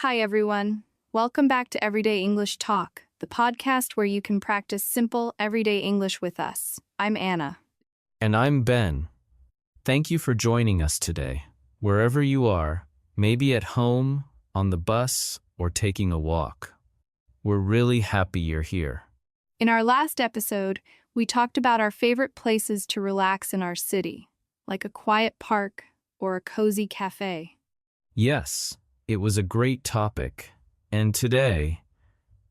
Hi, everyone. Welcome back to Everyday English Talk, the podcast where you can practice simple, everyday English with us. I'm Anna. And I'm Ben. Thank you for joining us today. Wherever you are, maybe at home, on the bus, or taking a walk. We're really happy you're here. In our last episode, we talked about our favorite places to relax in our city, like a quiet park or a cozy cafe. Yes, it was a great topic. And today,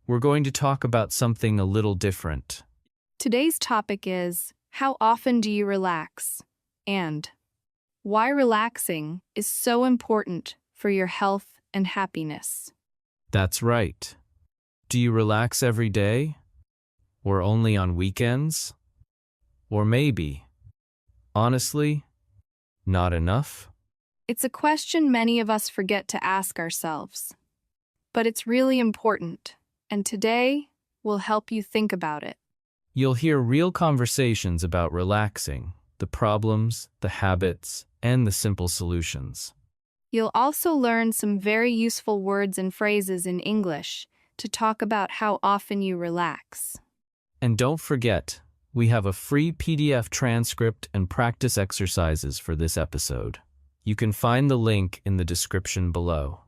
we're going to talk about something a little different. Today's topic is, how often do you relax? And why relaxing is so important for your health and happiness. That's right. Do you relax every day? Or only on weekends? Or maybe, honestly, not enough? It's a question many of us forget to ask ourselves. But it's really important, and today we'll help you think about it. You'll hear real conversations about relaxing, the problems, the habits, and the simple solutions. You'll also learn some very useful words and phrases in English to talk about how often you relax. And don't forget, we have a free PDF transcript and practice exercises for this episode. You can find the link in the description below.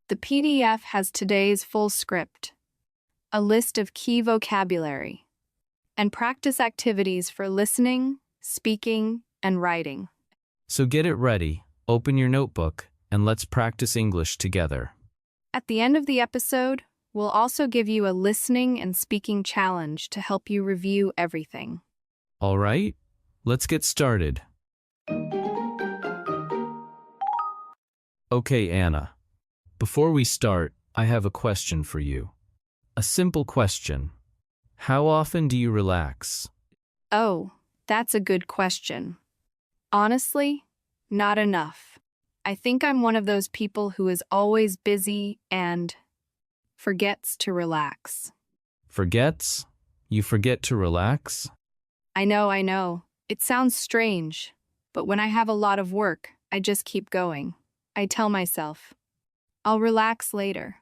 The PDF has today's full script, a list of key vocabulary, and practice activities for listening, speaking, and writing. So get it ready, open your notebook, and let's practice English together. At the end of the episode, we'll also give you a listening and speaking challenge to help you review everything. All right, let's get started. Okay, Anna. Before we start, I have a question for you. A simple question. How often do you relax? Oh, that's a good question. Honestly, not enough. I think I'm one of those people who is always busy and forgets to relax. Forgets? You forget to relax? I know. It sounds strange, but when I have a lot of work, I just keep going. I tell myself, I'll relax later.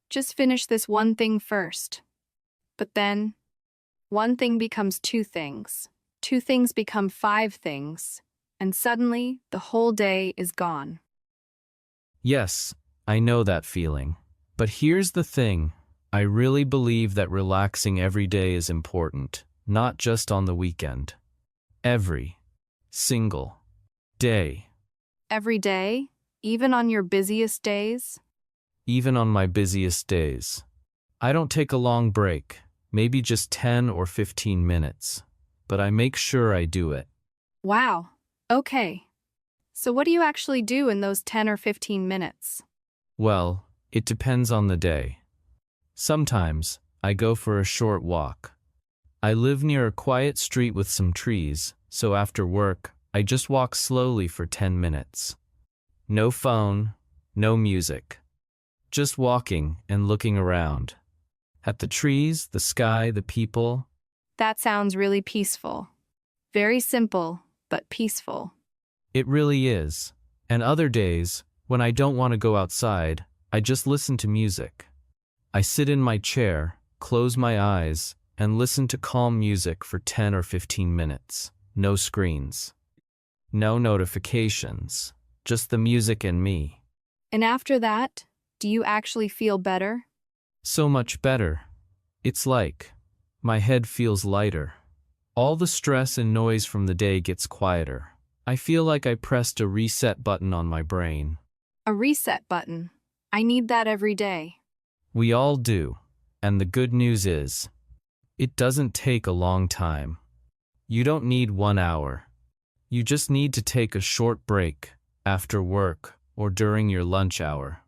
Just finish this one thing first. But then, one thing becomes two things. Two things become five things. And suddenly, the whole day is gone. Yes, I know that feeling. But here's the thing. I really believe that relaxing every day is important, not just on the weekend. Every single day. Every day? Even on your busiest days? Even on my busiest days. I don't take a long break, maybe just 10 or 15 minutes, but I make sure I do it. Wow. Okay. So what do you actually do in those 10 or 15 minutes? Well, it depends on the day. Sometimes, I go for a short walk. I live near a quiet street with some trees, so after work, I just walk slowly for 10 minutes. No phone, no music. Just walking and looking around. At the trees, the sky, the people. That sounds really peaceful. Very simple, but peaceful. It really is. And other days, when I don't want to go outside, I just listen to music. I sit in my chair, close my eyes, and listen to calm music for 10 or 15 minutes. No screens. No notifications. Just the music and me. And after that, do you actually feel better? So much better. It's like my head feels lighter. All the stress and noise from the day gets quieter. I feel like I pressed a reset button on my brain. A reset button. I need that every day. We all do. And the good news is, it doesn't take a long time. You don't need 1 hour. You just need to take a short break after work or during your lunch hour.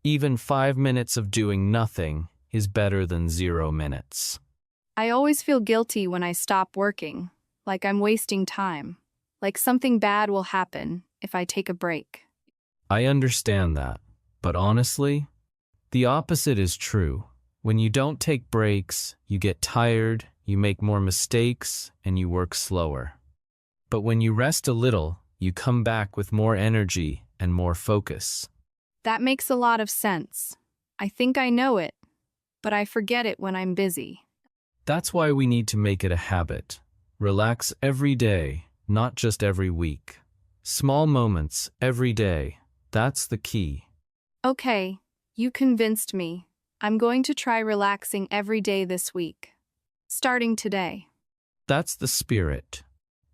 Even 5 minutes of doing nothing is better than 0 minutes. I always feel guilty when I stop working, like I'm wasting time, like something bad will happen if I take a break. I understand that, but honestly, the opposite is true. When you don't take breaks, you get tired, you make more mistakes, and you work slower. But when you rest a little, you come back with more energy and more focus. That makes a lot of sense. I think I know it, but I forget it when I'm busy. That's why we need to make it a habit. Relax every day, not just every week. Small moments every day. That's the key. Okay, you convinced me. I'm going to try relaxing every day this week. Starting today. That's the spirit.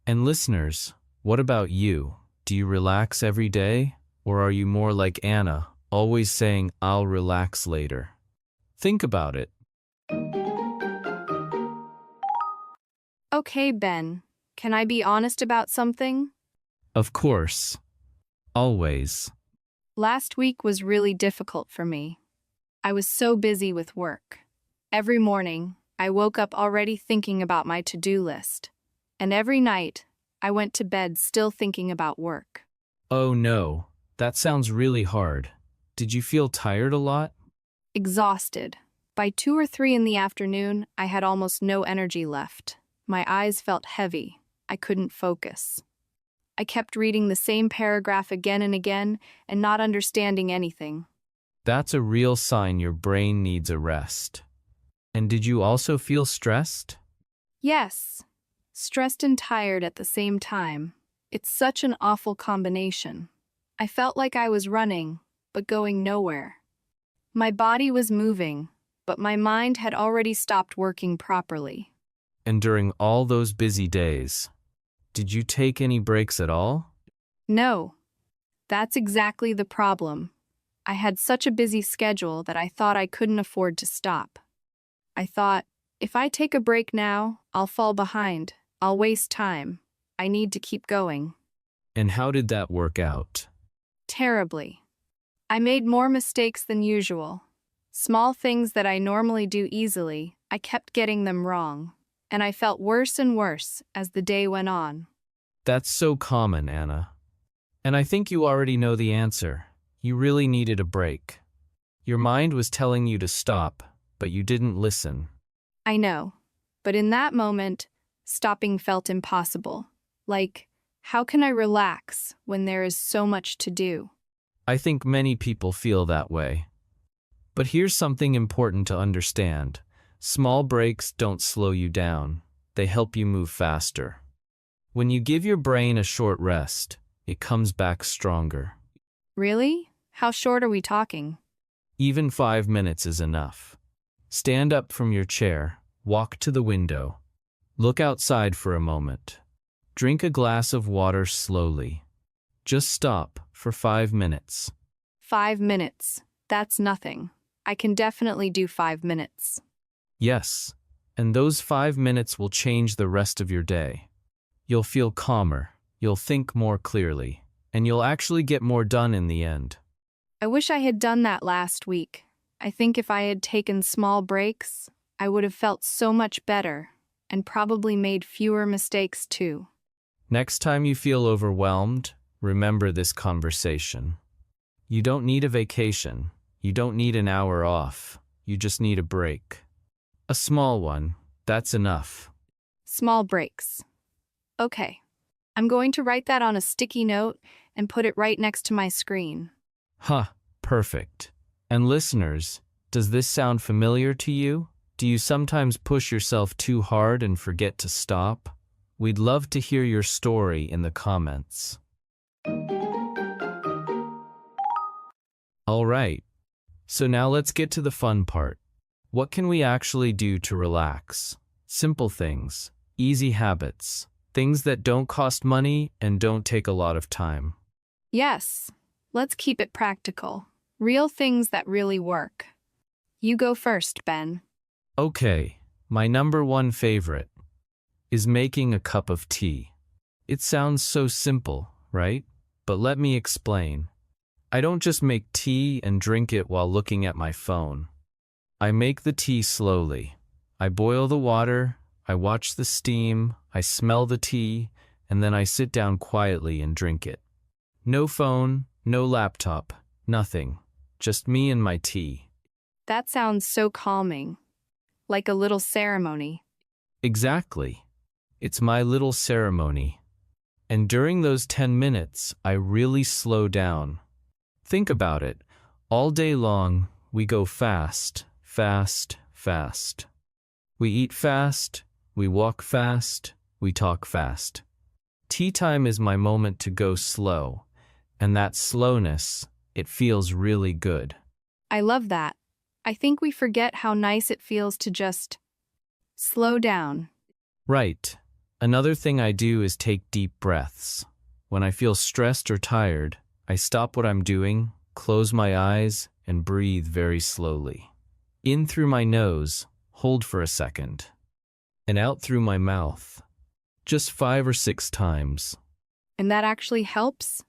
And listeners, what about you? Do you relax every day? Or are you more like Anna, always saying, I'll relax later? Think about it. Okay, Ben. Can I be honest about something? Of course. Always. Last week was really difficult for me. I was so busy with work. Every morning, I woke up already thinking about my to-do list. And every night, I went to bed still thinking about work. Oh no, that sounds really hard. Did you feel tired a lot? Exhausted. By 2 or 3 in the afternoon, I had almost no energy left. My eyes felt heavy. I couldn't focus. I kept reading the same paragraph again and again and not understanding anything. That's a real sign your brain needs a rest. And did you also feel stressed? Yes, stressed and tired at the same time. It's such an awful combination. I felt like I was running, but going nowhere. My body was moving, but my mind had already stopped working properly. And during all those busy days, did you take any breaks at all? No, that's exactly the problem. I had such a busy schedule that I thought I couldn't afford to stop. I thought, if I take a break now, I'll fall behind. I'll waste time. I need to keep going. And how did that work out? Terribly. I made more mistakes than usual. Small things that I normally do easily, I kept getting them wrong. And I felt worse and worse as the day went on. That's so common, Anna. And I think you already know the answer. You really needed a break. Your mind was telling you to stop, but you didn't listen. I know. But in that moment, stopping felt impossible. Like, how can I relax when there is so much to do? I think many people feel that way. But here's something important to understand. Small breaks don't slow you down. They help you move faster. When you give your brain a short rest, it comes back stronger. Really? How short are we talking? Even 5 minutes is enough. Stand up from your chair, walk to the window, look outside for a moment. Drink a glass of water slowly. Just stop for 5 minutes. 5 minutes. That's nothing. I can definitely do 5 minutes. Yes, and those 5 minutes will change the rest of your day. You'll feel calmer, you'll think more clearly, and you'll actually get more done in the end. I wish I had done that last week. I think if I had taken small breaks, I would have felt so much better and probably made fewer mistakes too. Next time you feel overwhelmed, remember this conversation. You don't need a vacation. You don't need an hour off. You just need a break. A small one, that's enough. Small breaks. Okay. I'm going to write that on a sticky note and put it right next to my screen. Perfect. And listeners, does this sound familiar to you? Do you sometimes push yourself too hard and forget to stop? We'd love to hear your story in the comments. All right. So now let's get to the fun part. What can we actually do to relax? Simple things, easy habits, things that don't cost money and don't take a lot of time. Yes. Let's keep it practical. Real things that really work. You go first, Ben. Okay, my number one favorite is making a cup of tea. It sounds so simple, right? But let me explain. I don't just make tea and drink it while looking at my phone. I make the tea slowly. I boil the water, I watch the steam, I smell the tea, and then I sit down quietly and drink it. No phone, no laptop, nothing. Just me and my tea. That sounds so calming. Like a little ceremony. Exactly. It's my little ceremony. And during those 10 minutes, I really slow down. Think about it. All day long, we go fast, fast, fast. We eat fast, we walk fast, we talk fast. Tea time is my moment to go slow, and that slowness, it feels really good. I love that. I think we forget how nice it feels to just slow down. Right. Another thing I do is take deep breaths. When I feel stressed or tired, I stop what I'm doing, close my eyes, and breathe very slowly. In through my nose, hold for a second, and out through my mouth. Just 5 or 6 times. And that actually helps?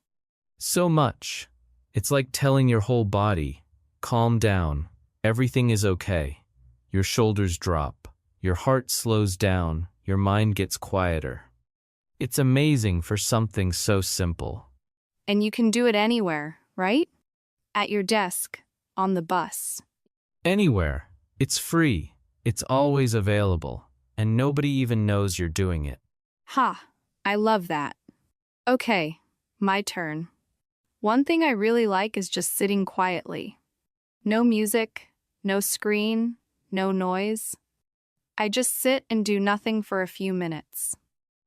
So much. It's like telling your whole body, calm down, everything is okay. Your shoulders drop, your heart slows down, your mind gets quieter. It's amazing for something so simple. And you can do it anywhere, right? At your desk, on the bus. Anywhere. It's free. It's always available. And nobody even knows you're doing it. Ha, I love that. Okay, my turn. One thing I really like is just sitting quietly. No music, no screen, no noise. I just sit and do nothing for a few minutes.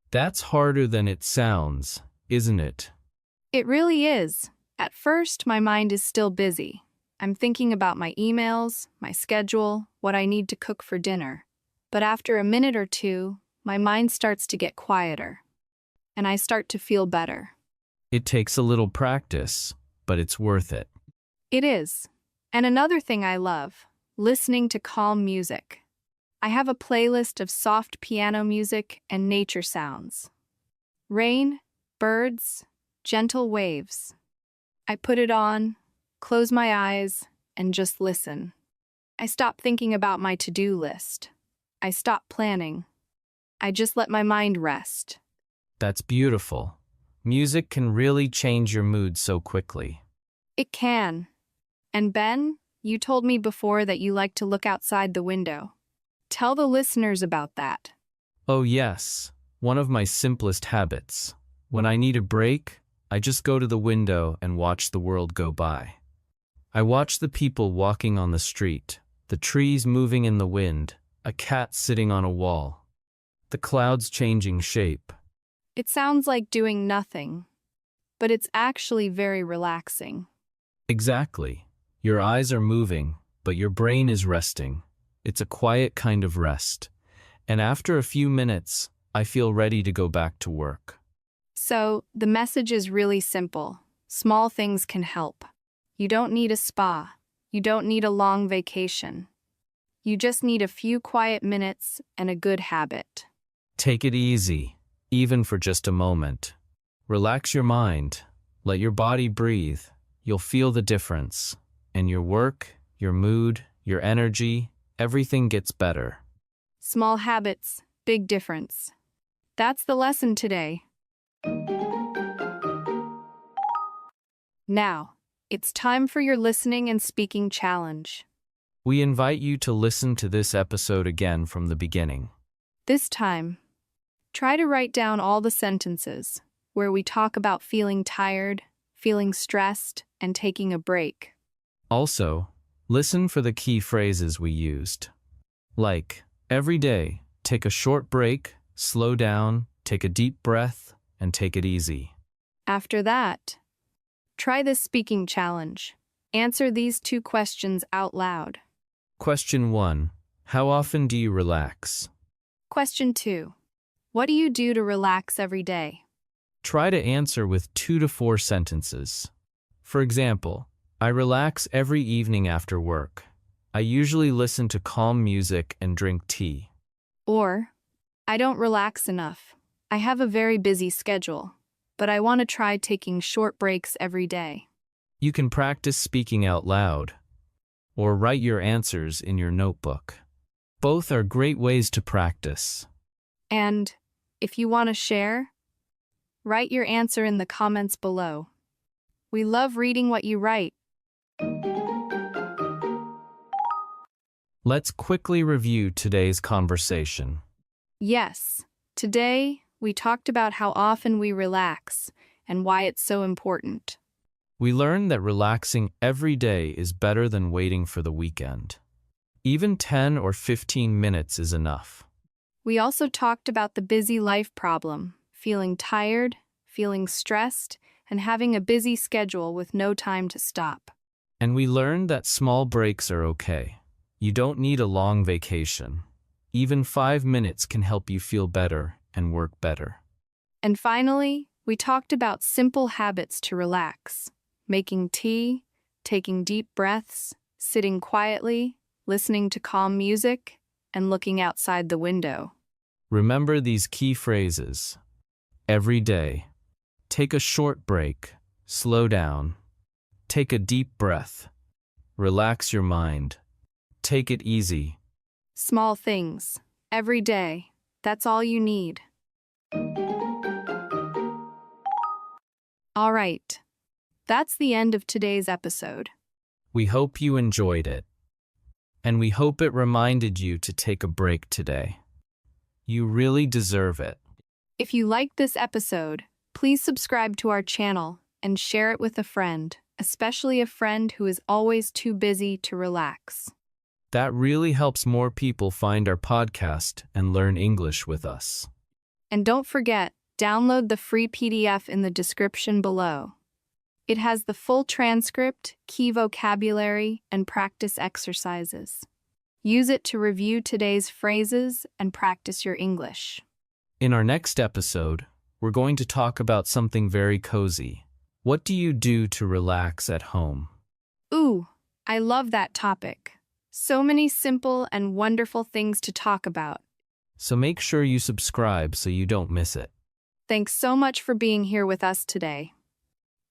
That's harder than it sounds, isn't it? It really is. At first, my mind is still busy. I'm thinking about my emails, my schedule, what I need to cook for dinner. But after a minute or two, my mind starts to get quieter, and I start to feel better. It takes a little practice, but it's worth it. It is. And another thing I love, listening to calm music. I have a playlist of soft piano music and nature sounds. Rain, birds, gentle waves. I put it on, close my eyes, and just listen. I stop thinking about my to-do list. I stop planning. I just let my mind rest. That's beautiful. Music can really change your mood so quickly. It can. And Ben, you told me before that you like to look outside the window. Tell the listeners about that. Oh yes, one of my simplest habits. When I need a break, I just go to the window and watch the world go by. I watch the people walking on the street, the trees moving in the wind, a cat sitting on a wall, the clouds changing shape. It sounds like doing nothing, but it's actually very relaxing. Exactly. Your eyes are moving, but your brain is resting. It's a quiet kind of rest. And after a few minutes, I feel ready to go back to work. So, the message is really simple. Small things can help. You don't need a spa. You don't need a long vacation. You just need a few quiet minutes and a good habit. Take it easy, even for just a moment. Relax your mind. Let your body breathe. You'll feel the difference. And your work, your mood, your energy, everything gets better. Small habits, big difference. That's the lesson today. Now, it's time for your listening and speaking challenge. We invite you to listen to this episode again from the beginning. This time, try to write down all the sentences where we talk about feeling tired, feeling stressed, and taking a break. Also, listen for the key phrases we used. Like, every day, take a short break, slow down, take a deep breath, and take it easy. After that, try this speaking challenge. Answer these 2 questions out loud. Question 1. How often do you relax? Question 2. What do you do to relax every day? Try to answer with 2 to 4 sentences. For example, I relax every evening after work. I usually listen to calm music and drink tea. Or, I don't relax enough. I have a very busy schedule, but I want to try taking short breaks every day. You can practice speaking out loud, or write your answers in your notebook. Both are great ways to practice. And, if you want to share, write your answer in the comments below. We love reading what you write. Let's quickly review today's conversation. Yes, today we talked about how often we relax and why it's so important. We learned that relaxing every day is better than waiting for the weekend. Even 10 or 15 minutes is enough. We also talked about the busy life problem, feeling tired, feeling stressed, and having a busy schedule with no time to stop. And we learned that small breaks are okay. You don't need a long vacation. Even 5 minutes can help you feel better and work better. And finally, we talked about simple habits to relax: making tea, taking deep breaths, sitting quietly, listening to calm music, and looking outside the window. Remember these key phrases. Every day. Take a short break. Slow down. Take a deep breath. Relax your mind. Take it easy. Small things, every day. That's all you need. All right. That's the end of today's episode. We hope you enjoyed it. And we hope it reminded you to take a break today. You really deserve it. If you liked this episode, please subscribe to our channel and share it with a friend, especially a friend who is always too busy to relax. That really helps more people find our podcast and learn English with us. And don't forget, download the free PDF in the description below. It has the full transcript, key vocabulary, and practice exercises. Use it to review today's phrases and practice your English. In our next episode, we're going to talk about something very cozy. What do you do to relax at home? Ooh, I love that topic. So many simple and wonderful things to talk about. So make sure you subscribe so you don't miss it. Thanks so much for being here with us today.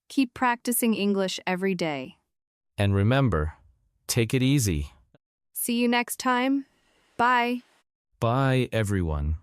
Keep practicing English every day. And remember, take it easy. See you next time. Bye. Bye, everyone.